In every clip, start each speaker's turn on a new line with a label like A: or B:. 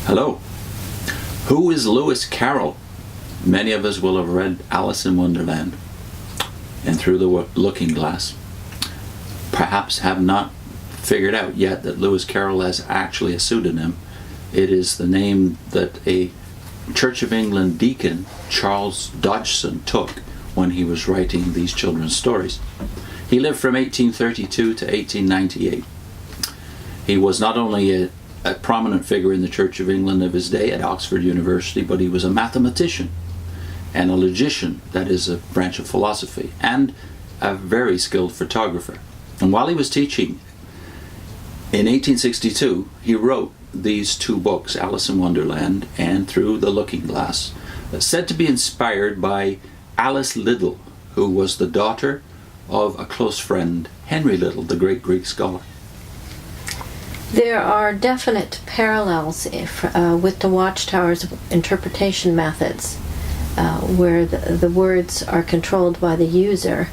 A: Hello. Who is Lewis Carroll? Many of us will have read Alice in Wonderland and Through the Looking Glass. Perhaps have not figured out yet that Lewis Carroll is actually a pseudonym. It is the name that a Church of England deacon, Charles Dodgson, took when he was writing these children's stories. He lived from 1832 to 1898. He was not only a prominent figure in the Church of England of his day at Oxford University, but he was a mathematician and a logician, that is a branch of philosophy, and a very skilled photographer. And while he was teaching in 1862, he wrote these two books, Alice in Wonderland and Through the Looking Glass, said to be inspired by Alice Liddell, who was the daughter of a close friend, Henry Liddell, the great Greek scholar.
B: There are definite parallels with the Watchtower's interpretation methods, where the words are controlled by the user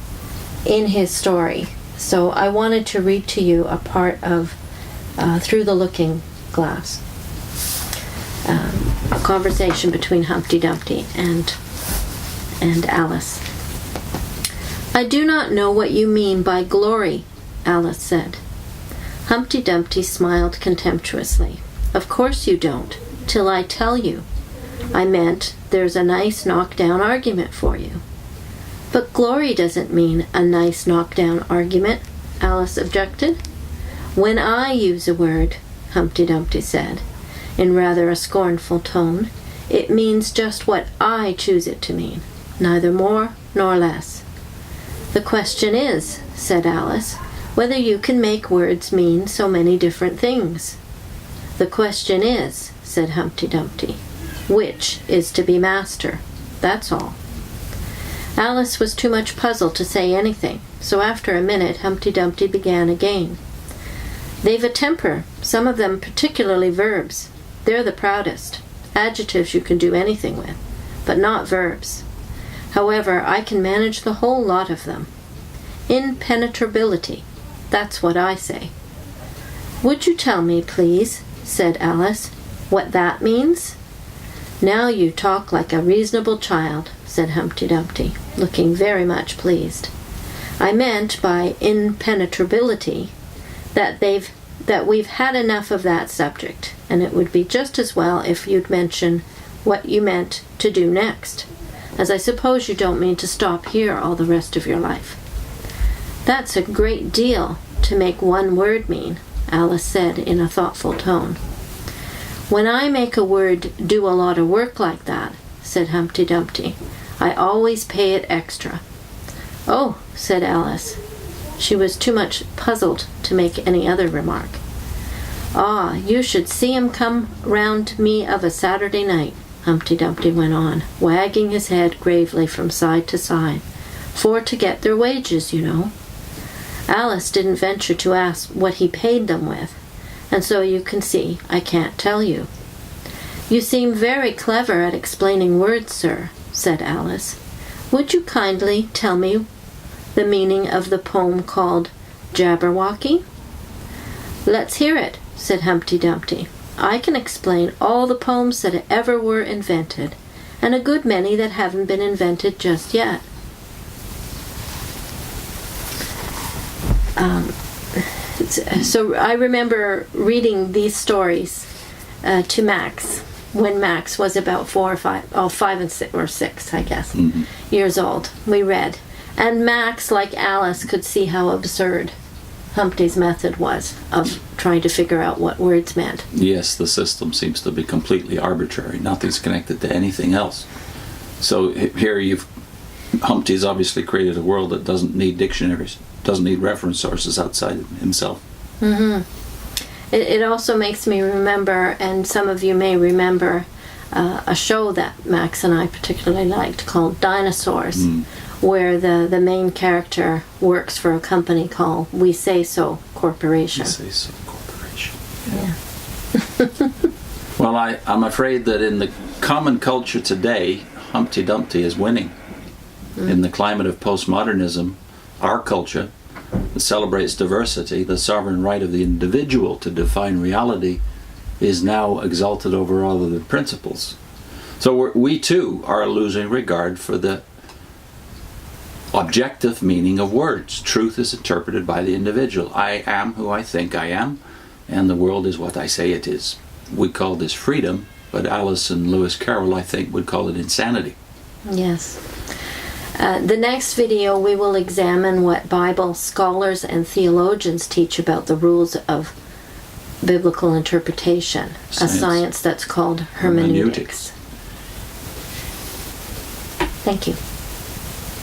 B: in his story. So I wanted to read to you a part of Through the Looking Glass, a conversation between Humpty Dumpty and Alice. "I do not know what you mean by glory," Alice said. Humpty Dumpty smiled contemptuously. "Of course you don't, till I tell you. I meant there's a nice knockdown argument for you." "But glory doesn't mean a nice knockdown argument," Alice objected. "When I use a word," Humpty Dumpty said, in rather a scornful tone, "it means just what I choose it to mean, neither more nor less." "The question is," said Alice, "whether you can make words mean so many different things." "The question is," said Humpty Dumpty, "which is to be master, that's all." Alice was too much puzzled to say anything, so after a minute Humpty Dumpty began again. "They've a temper, some of them, particularly verbs. They're the proudest. Adjectives you can do anything with, but not verbs. However, I can manage the whole lot of them. Impenetrability, that's what I say." "Would you tell me, please," said Alice, "what that means?" "Now you talk like a reasonable child," said Humpty Dumpty, looking very much pleased. "I meant by impenetrability that we've had enough of that subject, and it would be just as well if you'd mention what you meant to do next, as I suppose you don't mean to stop here all the rest of your life." "That's a great deal to make one word mean," Alice said in a thoughtful tone. "When I make a word do a lot of work like that," said Humpty Dumpty, "I always pay it extra." "Oh," said Alice. She was too much puzzled to make any other remark. "Ah, you should see 'em come round me of a Saturday night," Humpty Dumpty went on, wagging his head gravely from side to side, "for to get their wages, you know." Alice didn't venture to ask what he paid them with, and so you can see I can't tell you. "You seem very clever at explaining words, sir," said Alice. "Would you kindly tell me the meaning of the poem called Jabberwocky?" "Let's hear it," said Humpty Dumpty. "I can explain all the poems that ever were invented, and a good many that haven't been invented just yet." So I remember reading these stories to Max when Max was about 5 or 6, I guess, years old. We read. And Max, like Alice, could see how absurd Humpty's method was of trying to figure out what words meant.
A: Yes, the system seems to be completely arbitrary. Nothing's connected to anything else. So here Humpty's obviously created a world that doesn't need dictionaries, doesn't need reference sources outside of himself.
B: Mm-hmm. It also makes me remember, and some of you may remember, a show that Max and I particularly liked called Dinosaurs, where the main character works for a company called We Say So Corporation.
A: We Say So Corporation.
B: Yeah.
A: Well, I'm afraid that in the common culture today, Humpty Dumpty is winning. In the climate of postmodernism, our culture that celebrates diversity, the sovereign right of the individual to define reality, is now exalted over all other principles. So we too are losing regard for the objective meaning of words. Truth is interpreted by the individual. I am who I think I am, and the world is what I say it is. We call this freedom, but Alice and Lewis Carroll, I think, would call it insanity.
B: Yes. The next video we will examine what Bible scholars and theologians teach about the rules of biblical interpretation, a science that's called hermeneutics. Thank you.